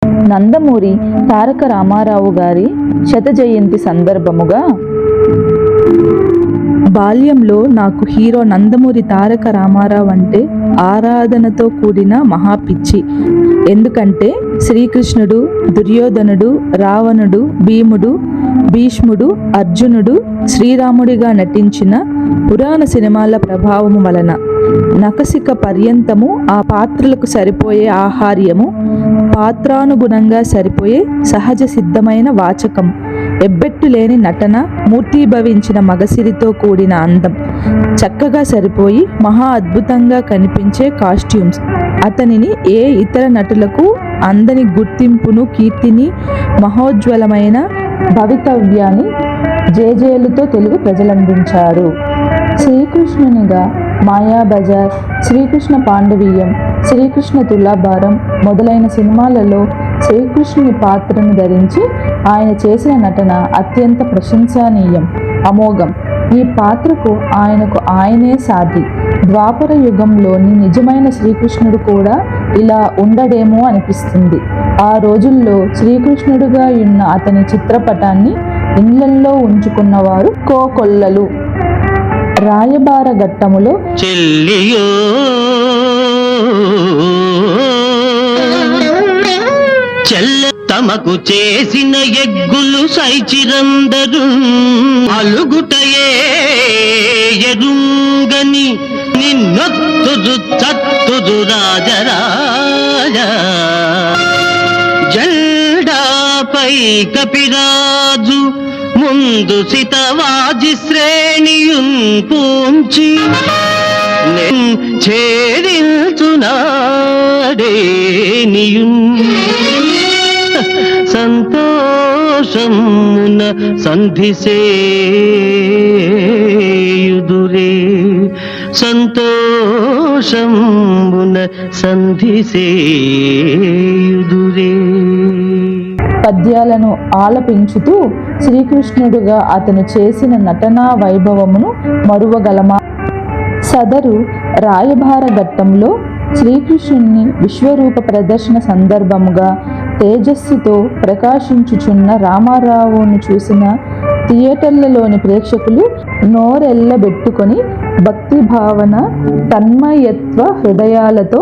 నందమూరి తారక రామారావు గారి శత జయంతి సందర్భముగా బాల్యంలో నాకు హీరో నందమూరి తారక రామారావు అంటే ఆరాధనతో కూడిన మహాపిచ్చి. ఎందుకంటే శ్రీకృష్ణుడు, దుర్యోధనుడు, రావణుడు, భీముడు, భీష్ముడు, అర్జునుడు శ్రీరాముడిగా నటించిన పురాణ సినిమాల ప్రభావము వలన నఖశిఖ పర్యంతము ఆ పాత్రలకు సరిపోయే ఆహార్యము, పాత్రానుగుణంగా సరిపోయే సహజ సిద్ధమైన వాచకం, ఎబ్బెట్టు లేని నటన, మూర్తీభవించిన మగసిరితో కూడిన అందం, చక్కగా సరిపోయి మహా అద్భుతంగా కనిపించే కాస్ట్యూమ్స్ అతనిని ఏ ఇతర నటులకు అందని గుర్తింపును, కీర్తిని, మహోజ్వలమైన భవితవ్యాన్ని జేజేలుతో తెలుగు ప్రజలందించారు. శ్రీకృష్ణునిగా మాయాబజార్, శ్రీకృష్ణ పాండవీయం, శ్రీకృష్ణ తులాభారం మొదలైన సినిమాలలో శ్రీకృష్ణుని పాత్రను ధరించి ఆయన చేసిన నటన అత్యంత ప్రశంసనీయం, అమోఘం. ఈ పాత్రకు ఆయనే సాటి. ద్వాపర యుగంలోని నిజమైన శ్రీకృష్ణుడు కూడా ఇలా ఉండడేమో అనిపిస్తుంది. ఆ రోజుల్లో శ్రీకృష్ణుడుగా ఉన్న అతని చిత్రపటాన్ని ఇళ్లల్లో ఉంచుకున్నవారు కోకొల్లలు. రాయబార ఘట్టములో చెల్లియో చెల్ల తమకు చేసిన ఎగ్గులు సైచిరందరు అలుగుటయే ఎరుంగని నిన్నొత్తుదు చత్తుదు రాజరాజ జెండాపై కపిరాజు ముందు సితవాజి శ్రేణియున్ పూంచి ఛేదించునాడేనియున్ సంతోషమున సంధిసేయుదురే, సంతోషమున సంధిసేయుదురే. పద్యాలను ఆలపించుతూ శ్రీకృష్ణుడుగా అతను చేసిన నటనా వైభవమును మరువగలమా? సదరు రాయబార ఘట్టంలో శ్రీకృష్ణుని విశ్వరూప ప్రదర్శన సందర్భముగా తేజస్సుతో ప్రకాశించుచున్న రామారావును చూసిన థియేటర్లలోని ప్రేక్షకులు నోరెల్లబెట్టుకొని భక్తిభావన, తన్మయత్వ హృదయాలతో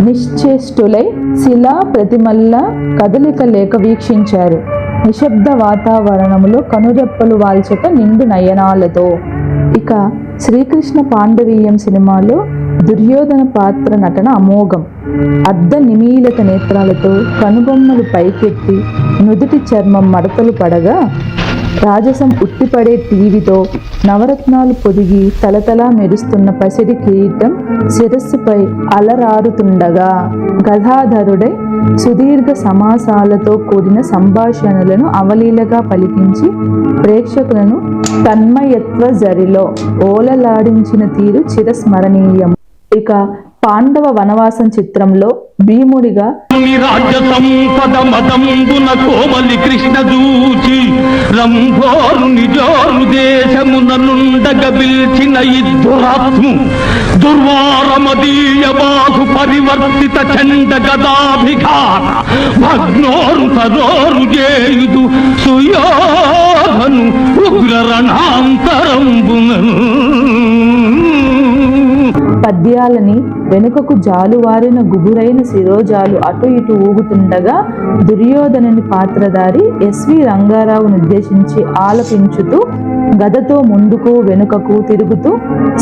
నిశ్చేష్టులై శిలా ప్రతిమల్లా కదలిక లేక వీక్షించారు. నిశ్శబ్ద వాతావరణములో కనురెప్పలు వాల్చక నిండు నయనాలతో. ఇక శ్రీకృష్ణ పాండవీయం సినిమాలో దుర్యోధన పాత్ర నటన అమోఘం. అర్ధ నిమీలిత నేత్రాలతో కనుబొమ్మలు పైకెత్తి నుదుటి చర్మం మడతలు పడగా, రాజసం ఉట్టిపడే టీవీతో నవరత్నాలు పొదిగి తలతలా మెరుస్తున్న పసిడి కిరీటం శిరస్సుపై అలరారుతుండగా, గదాధరుడై సుదీర్ఘ సమాసాలతో కూడిన సంభాషణలను అవలీలగా పలికించి ప్రేక్షకులను తన్మయత్వ జరిలో ఓలలాడించిన తీరు చిరస్మరణీయం. ఇక పాండవ వనవాసం చిత్రంలో భీముడిగా రాజ్య సంపద మదంబున కోమలి కృష్ణ దూచి రంభోరు నిజోరు దేశమున నుండగ పిల్చిన ఇద్దురాత్ము దుర్వారమదీయ బాహు పరివర్తిత చండ గదాభిఘాత భగ్నోరు తరోరు చేయుదు సుయోధను ఉగ్ర రణాంతరంబునను. పద్యాలని వెనుకకు జాలువారిన గుబురైన శిరోజాలు అటు ఇటు ఊగుతుండగా దుర్యోధనుని పాత్రధారి ఎస్వి రంగారావును ఉద్దేశించి ఆలపించుతూ గదతో ముందుకు వెనుకకు తిరుగుతూ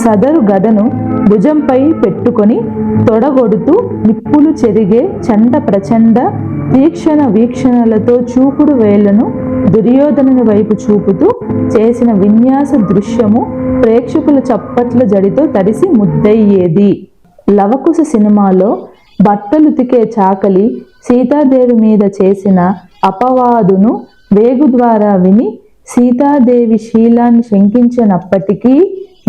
సదరు గదను భుజంపై పెట్టుకొని తొడగొడుతూ నిప్పులు చెరిగే చండ ప్రచండ తీక్షణ వీక్షణలతో చూపుడు వేళ్లను దుర్యోధనుని వైపు చూపుతూ చేసిన విన్యాస దృశ్యము ప్రేక్షకుల చప్పట్ల జడితో తడిసి ముద్దయ్యేది. లవకుశ సినిమాలో బట్టలుతికే చాకలి సీతాదేవి మీద చేసిన అపవాదును వేగు ద్వారా విని సీతాదేవి శీలాన్ని శంకించినప్పటికీ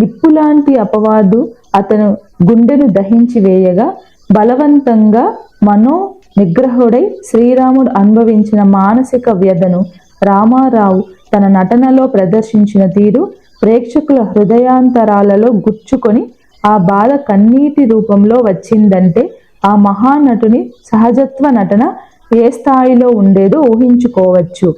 నిప్పులాంటి అపవాదు అతను గుండెను దహించి వేయగా బలవంతంగా మనో నిగ్రహుడై శ్రీరాముడు అనుభవించిన మానసిక వ్యధను రామారావు తన నటనలో ప్రదర్శించిన తీరు ప్రేక్షకుల హృదయాంతరాలలో గుచ్చుకొని ఆ బాధ కన్నీటి రూపంలో వచ్చిందంటే ఆ మహానటుని సహజత్వ నటన ఏ స్థాయిలో ఉండేదో ఊహించుకోవచ్చు.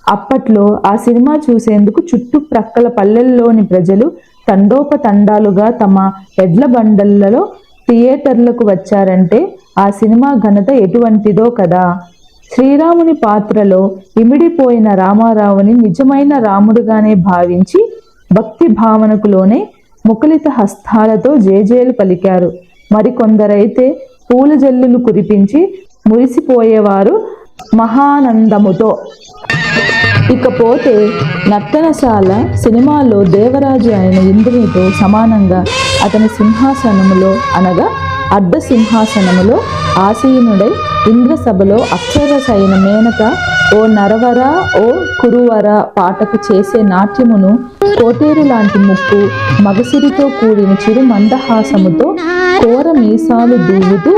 అప్పట్లో ఆ సినిమా చూసేందుకు చుట్టుప్రక్కల పల్లెల్లోని ప్రజలు తండోపతండాలుగా తమ ఎడ్ల బండలలో థియేటర్లకు వచ్చారంటే ఆ సినిమా ఘనత ఎటువంటిదో కదా. శ్రీరాముని పాత్రలో ఇమిడిపోయిన రామారావుని నిజమైన రాముడుగానే భావించి భక్తి భావనకు లోనే ముకులిత హస్తాలతో జేజేలు పలికారు. మరికొందరైతే పూల జల్లులు కురిపించి మురిసిపోయేవారు మహానందముతో. ఇకపోతే నర్తనశాల సినిమాలో దేవరాజు అయిన ఇంద్రునితో సమానంగా అతని సింహాసనములో అనగా అర్ధ సింహాసనములో ఆసీనుడై ఇంద్రసభలో అప్సరసైన మేనక ఓ నరవర ఓ కురువర పాటకు చేసే నాట్యమును కోటేరు లాంటి ముక్కు మగసిరితో కూడిన చిరు మందహాసముతో కోర మీసాలు దూవుతూ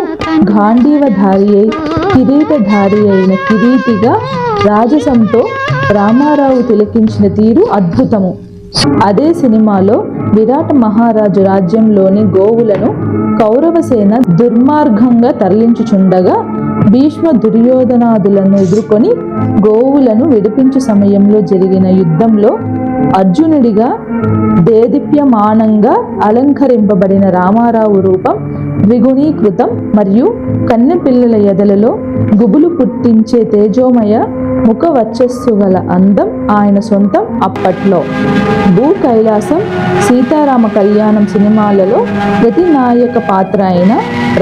గాంధీవధారి అయి కిరీటధారి అయిన కిరీటిగా రాజసంతో రామారావు తిలకించిన తీరు అద్భుతము. అదే సినిమాలో విరాట మహారాజు రాజ్యంలోని గోవులను కౌరవసేన దుర్మార్గంగా తరలించుచుండగా భీష్మ దుర్యోధనాదులను ఎదుర్కొని గోవులను విడిపించు సమయంలో జరిగిన యుద్ధంలో అర్జునుడిగా దేదీప్యమానంగా అలంకరింపబడిన రామారావు రూపం ద్విగుణీకృతం మరియు కన్నెపిల్లల ఎదలలో గుబులు పుట్టించే తేజోమయ ముఖ వచ్చస్సు గల అందం ఆయన సొంతం. అప్పట్లో భూ కైలాసం, సీతారామ కళ్యాణం సినిమాలలో ప్రతినాయక పాత్ర అయిన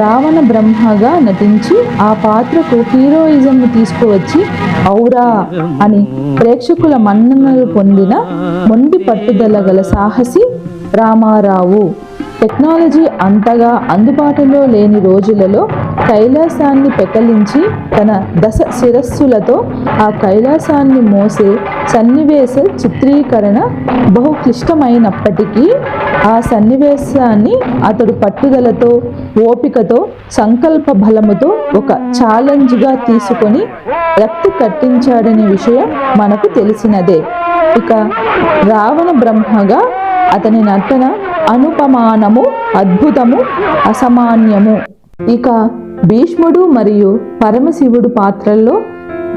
రావణ బ్రహ్మగా నటించి ఆ పాత్రకు హీరోయిజం తీసుకువచ్చి ఔరా అని ప్రేక్షకుల మన్ననలు పొందిన మొండి పట్టుదల గల సాహసి రామారావు. టెక్నాలజీ అంతగా అందుబాటులో లేని రోజులలో కైలాసాన్ని పెకలించి తన 10 శిరస్సులతో ఆ కైలాసాన్ని మోసే సన్నివేశ చిత్రీకరణ బహు క్లిష్టమైనప్పటికీ ఆ సన్నివేశాన్ని అతడు పట్టుదలతో, ఓపికతో, సంకల్ప బలముతో ఒక ఛాలెంజ్గా తీసుకొని రక్తి కట్టించాడనే విషయం మనకు తెలిసినదే. ఇక రావణ బ్రహ్మగా అతని నటన అనుపమానము, అద్భుతము, అసామాన్యము. ఇక భీష్ముడు మరియు పరమశివుడు పాత్రల్లో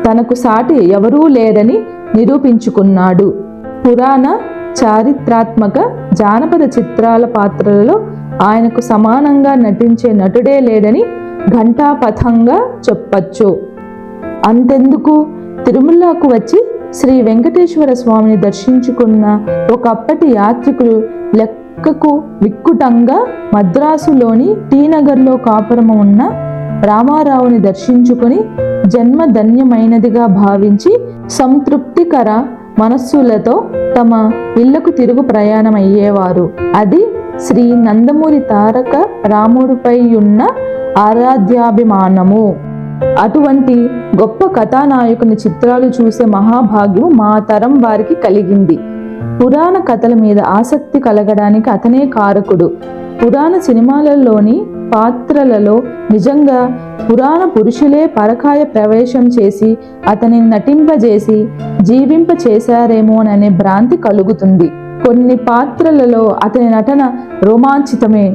తనకు సాటి ఎవరూ లేరని నిరూపించుకున్నాడు. పురాణ, చారిత్రాత్మక, జానపద చిత్రాల పాత్రలలో ఆయనకు సమానంగా నటించే నటుడే లేడని ఘంటాపథంగా చెప్పచ్చు. అంతెందుకు, తిరుమలకు వచ్చి శ్రీ వెంకటేశ్వర స్వామిని దర్శించుకున్న ఒకప్పటి యాత్రికులు లెక్కకు విక్కుటంగా మద్రాసులోని టీనగర్లో కాపురము ఉన్న రామారావుని దర్శించుకొని జన్మ ధన్యమైనదిగా భావించి సంతృప్తికర మనస్సులతో తమ ఇళ్లకు తిరుగు ప్రయాణం అయ్యేవారు. అది శ్రీ నందమూరి తారక రాముడిపై ఉన్న ఆరాధ్యాభిమానము. అటువంటి గొప్ప కథానాయకుని చిత్రాలు చూసే మహాభాగ్యం మా తరం వారికి కలిగింది. పురాణ కథల మీద ఆసక్తి కలగడానికి అతనే కారకుడు. పురాణ సినిమాలలోని పాత్రలలో నిజంగా పురాణ పురుషులే పరకాయ ప్రవేశం చేసి అతనిని నటింపజేసి జీవింప చేశారేమోననే భ్రాంతి కలుగుతుంది. కొన్ని పాత్రలలో అతని నటన రోమాంచితమే.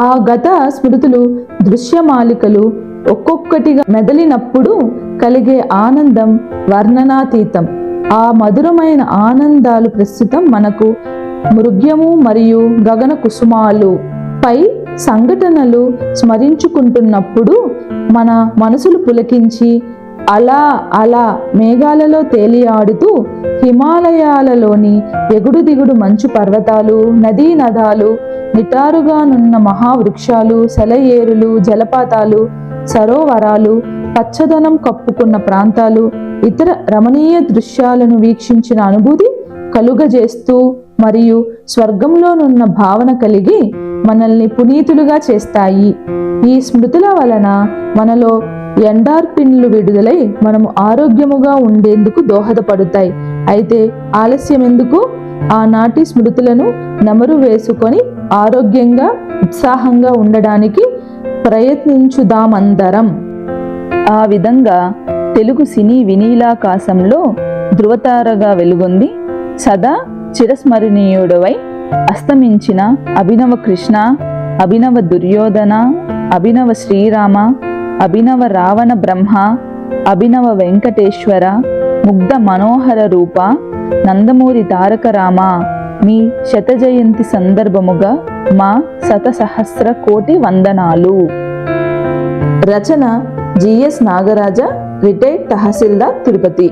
ఆ గత స్మృతులు, దృశ్యమాలికలు ఒక్కొక్కటిగా మెదలినప్పుడు కలిగే ఆనందం వర్ణనాతీతం. ఆ మధురమైన ఆనందాలు ప్రస్తుతం మనకు మృగ్యము మరియు గగన కుసుమాలు. పై సంఘటనలు స్మరించుకుంటున్నప్పుడు మన మనసులు పులకించి అలా అలా మేఘాలలో తేలియాడుతూ హిమాలయాలలోని ఎగుడు దిగుడు మంచు పర్వతాలు, నదీ నదాలు, నిటారుగానున్న మహావృక్షాలు, సెలయేరులు, జలపాతాలు, సరోవరాలు, పచ్చదనం కప్పుకున్న ప్రాంతాలు, ఇతర రమణీయ దృశ్యాలను వీక్షించిన అనుభూతి కలుగజేస్తూ మరియు స్వర్గంలోనున్న భావన కలిగి మనల్ని పునీతులుగా చేస్తాయి. ఈ స్మృతుల వలన మనలో ఎండార్ఫిన్లు విడుదలై మనము ఆరోగ్యముగా ఉండేందుకు దోహదపడతాయి. అయితే ఆలస్యం ఎందుకు? ఆనాటి స్మృతులను నెమరు వేసుకొని ఆరోగ్యంగా, ఉత్సాహంగా ఉండడానికి ప్రయత్నించుదామందరం. ఆ విధంగా తెలుగు సినీ వినీలాకాశంలో ధృవతారగా వెలుగొంది సదా చిరస్మరణీయుడవై అస్తమించిన అభినవ కృష్ణ, అభినవ దుర్యోధన, అభినవ శ్రీరామ, అభినవ రావణ బ్రహ్మ, అభినవ వెంకటేశ్వర, ముగ్ధ మనోహర రూప, నందమూరి తారక రామ, మీ శత జయంతి సందర్భముగా మా శతసహస్ర కోటి వందనాలు. రచన జిఎస్ నాగరాజ, రిటైర్డ్ తహసీల్దార్, తిరుపతి.